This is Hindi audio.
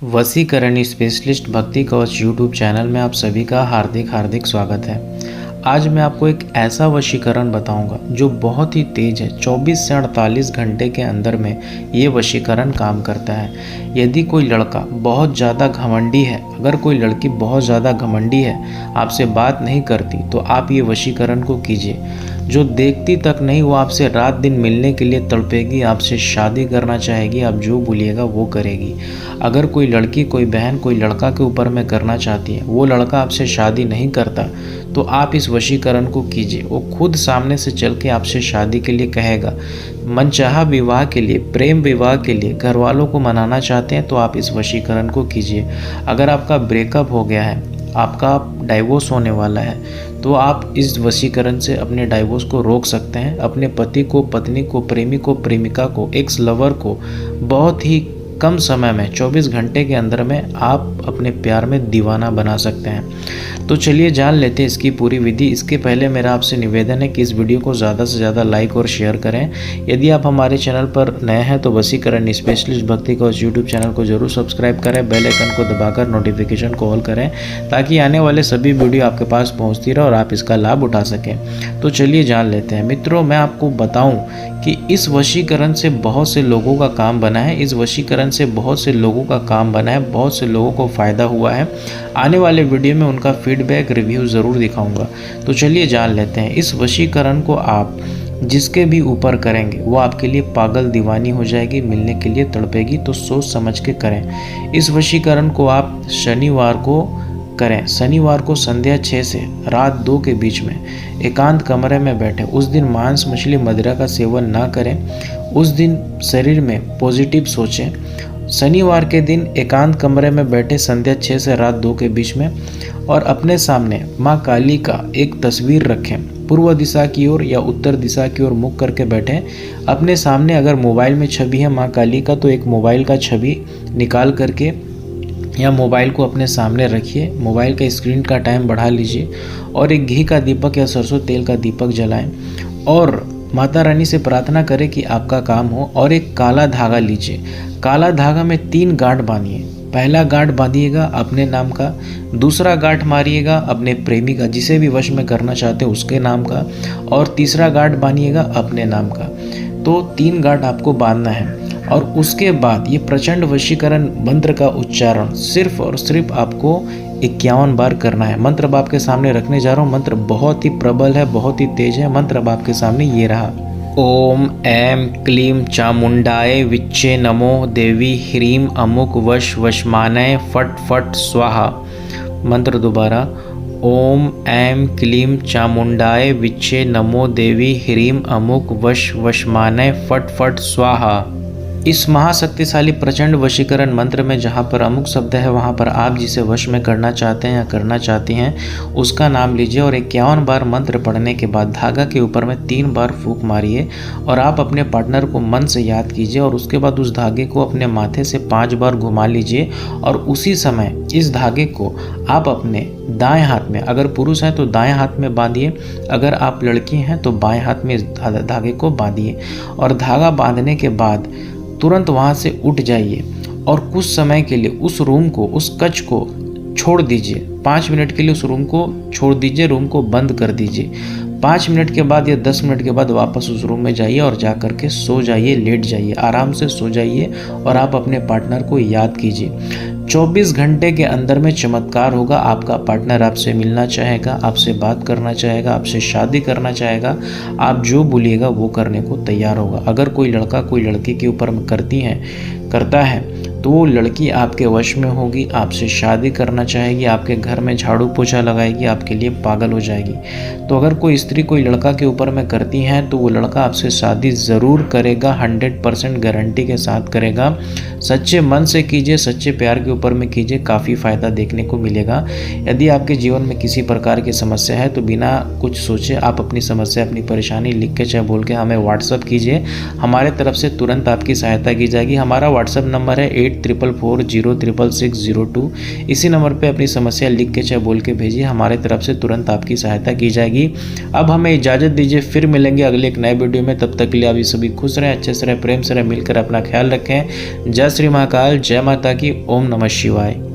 वशीकरण स्पेशलिस्ट भक्ति कवच यूट्यूब चैनल में आप सभी का हार्दिक स्वागत है। आज मैं आपको एक ऐसा वशीकरण बताऊंगा जो बहुत ही तेज़ है। 24 से 48 घंटे के अंदर में ये वशीकरण काम करता है। यदि कोई लड़का बहुत ज़्यादा घमंडी है, अगर कोई लड़की बहुत ज़्यादा घमंडी है, आपसे बात नहीं करती, तो आप ये वशीकरण को कीजिए। जो देखती तक नहीं वो आपसे रात दिन मिलने के लिए तड़पेगी, आपसे शादी करना चाहेगी, आप जो बोलिएगा वो करेगी। अगर कोई लड़की, कोई बहन, कोई लड़का के ऊपर में करना चाहती है, वो लड़का आपसे शादी नहीं करता, तो आप इस वशीकरण को कीजिए। वो खुद सामने से चल के आपसे शादी के लिए कहेगा। मनचाहा विवाह के लिए, प्रेम विवाह के लिए घर वालों को मनाना चाहते हैं तो आप इस वशीकरण को कीजिए। अगर आपका ब्रेकअप हो गया है, आपका डाइवोर्स होने वाला है, तो आप इस वशीकरण से अपने डाइवोर्स को रोक सकते हैं। अपने पति को, पत्नी को, प्रेमी को, प्रेमिका को, एक्स लवर को बहुत ही कम समय में 24 घंटे के अंदर में आप अपने प्यार में दीवाना बना सकते हैं। तो चलिए जान लेते हैं इसकी पूरी विधि। इसके पहले मेरा आपसे निवेदन है कि इस वीडियो को ज़्यादा से ज़्यादा लाइक और शेयर करें। यदि आप हमारे चैनल पर नए हैं तो वशीकरण स्पेशलिस्ट भक्ति कवच यूट्यूब चैनल को जरूर सब्सक्राइब करें, बेल आइकन को दबाकर नोटिफिकेशन को ऑल करें, ताकि आने वाले सभी वीडियो आपके पास पहुँचती रहे और आप इसका लाभ उठा सकें। तो चलिए जान लेते हैं। मित्रों, मैं आपको बताऊँ कि इस वशीकरण से बहुत से लोगों का काम बना है। इस वशीकरण से बहुत से लोगों का काम बना है, बहुत से लोगों को फ़ायदा हुआ है। आने वाले वीडियो में उनका फीडबैक, रिव्यू ज़रूर दिखाऊंगा। तो चलिए जान लेते हैं। इस वशीकरण को आप जिसके भी ऊपर करेंगे वो आपके लिए पागल दीवानी हो जाएगी, मिलने के लिए तड़पेगी। तो सोच समझ के करें। इस वशीकरण को आप शनिवार को करें। शनिवार को संध्या 6 से रात 2 के बीच में एकांत कमरे में बैठे। उस दिन मांस, मछली, मदिरा का सेवन ना करें। उस दिन शरीर में पॉजिटिव सोचें। शनिवार के दिन एकांत कमरे में बैठे संध्या 6 से रात 2 के बीच में, और अपने सामने माँ काली का एक तस्वीर रखें। पूर्व दिशा की ओर या उत्तर दिशा की ओर मुख करके बैठें। अपने सामने अगर मोबाइल में छवि है माँ काली का, तो एक मोबाइल का छवि निकाल करके या मोबाइल को अपने सामने रखिए। मोबाइल का स्क्रीन का टाइम बढ़ा लीजिए और एक घी का दीपक या सरसों तेल का दीपक जलाएं और माता रानी से प्रार्थना करें कि आपका काम हो। और एक काला धागा लीजिए। काला धागा में 3 गांठ बांधिए। पहला गांठ बांधिएगा अपने नाम का, दूसरा गांठ मारिएगा अपने प्रेमी का, जिसे भी वश में करना चाहते हैं उसके नाम का, और तीसरा गांठ बांधिएगा अपने नाम का। तो 3 गांठ आपको बांधना है। और उसके बाद ये प्रचंड वशीकरण मंत्र का उच्चारण सिर्फ और सिर्फ आपको 51 बार करना है। मंत्र अब आपके सामने रखने जा रहा हूँ। मंत्र बहुत ही प्रबल है, बहुत ही तेज है। मंत्र अब आपके सामने ये रहा। ओम ऐं क्लीं चामुंडाय विच्चे नमो देवी ह्रीं अमुक वश वशमानय फट फट स्वाहा। मंत्र दोबारा। ओम ऐं क्लीं चामुंडाय विच्चे नमो देवी ह्रीं अमुक वश वशमानय फट फट स्वाहा। इस महाशक्तिशाली प्रचंड वशीकरण मंत्र में जहाँ पर अमुक शब्द है, वहाँ पर आप जिसे वश में करना चाहते हैं या करना चाहती हैं उसका नाम लीजिए और 51 बार मंत्र पढ़ने के बाद धागा के ऊपर में 3 बार फूंक मारिए और आप अपने पार्टनर को मन से याद कीजिए। और उसके बाद उस धागे को अपने माथे से 5 बार घुमा लीजिए और उसी समय इस धागे को आप अपने दाएं हाथ में, अगर पुरुष हैं तो दाएं हाथ में बांधिए, अगर आप लड़की हैं तो बाएं हाथ में इस धागे को बांधिए। और धागा बांधने के बाद तुरंत वहाँ से उठ जाइए और कुछ समय के लिए उस रूम को, उस कक्ष को छोड़ दीजिए। 5 मिनट के लिए उस रूम को छोड़ दीजिए, रूम को बंद कर दीजिए। 5 मिनट के बाद या 10 मिनट के बाद वापस उस रूम में जाइए और जा कर के सो जाइए, लेट जाइए, आराम से सो जाइए और आप अपने पार्टनर को याद कीजिए। 24 घंटे के अंदर में चमत्कार होगा। आपका पार्टनर आपसे मिलना चाहेगा, आपसे बात करना चाहेगा, आपसे शादी करना चाहेगा। आप जो बोलिएगा वो करने को तैयार होगा। अगर कोई लड़का कोई लड़की के ऊपर करता है तो वो लड़की आपके वश में होगी, आपसे शादी करना चाहेगी, आपके घर में झाड़ू पोछा लगाएगी, आपके लिए पागल हो जाएगी। तो अगर कोई स्त्री कोई लड़का के ऊपर में करती हैं तो वो लड़का आपसे शादी ज़रूर करेगा, 100% गारंटी के साथ करेगा। सच्चे मन से कीजिए, सच्चे प्यार के ऊपर में कीजिए, काफ़ी फ़ायदा देखने को मिलेगा। यदि आपके जीवन में किसी प्रकार की समस्या है तो बिना कुछ सोचे आप अपनी समस्या, अपनी परेशानी लिख के चाहे बोल के हमें व्हाट्सअप कीजिए। हमारे तरफ से तुरंत आपकी सहायता की जाएगी। हमारा व्हाट्सअप नंबर है 8440666002। इसी नंबर पे अपनी समस्या लिख के चाहे बोल के भेजिए, हमारे तरफ से तुरंत आपकी सहायता की जाएगी। अब हमें इजाज़त दीजिए, फिर मिलेंगे अगले एक नए वीडियो में। तब तक के लिए आप सभी खुश रहें, अच्छे से रहें, प्रेम से रहें, मिलकर अपना ख्याल रखें। जय श्री महाकाल, जय माता की, ओम नमः शिवाय।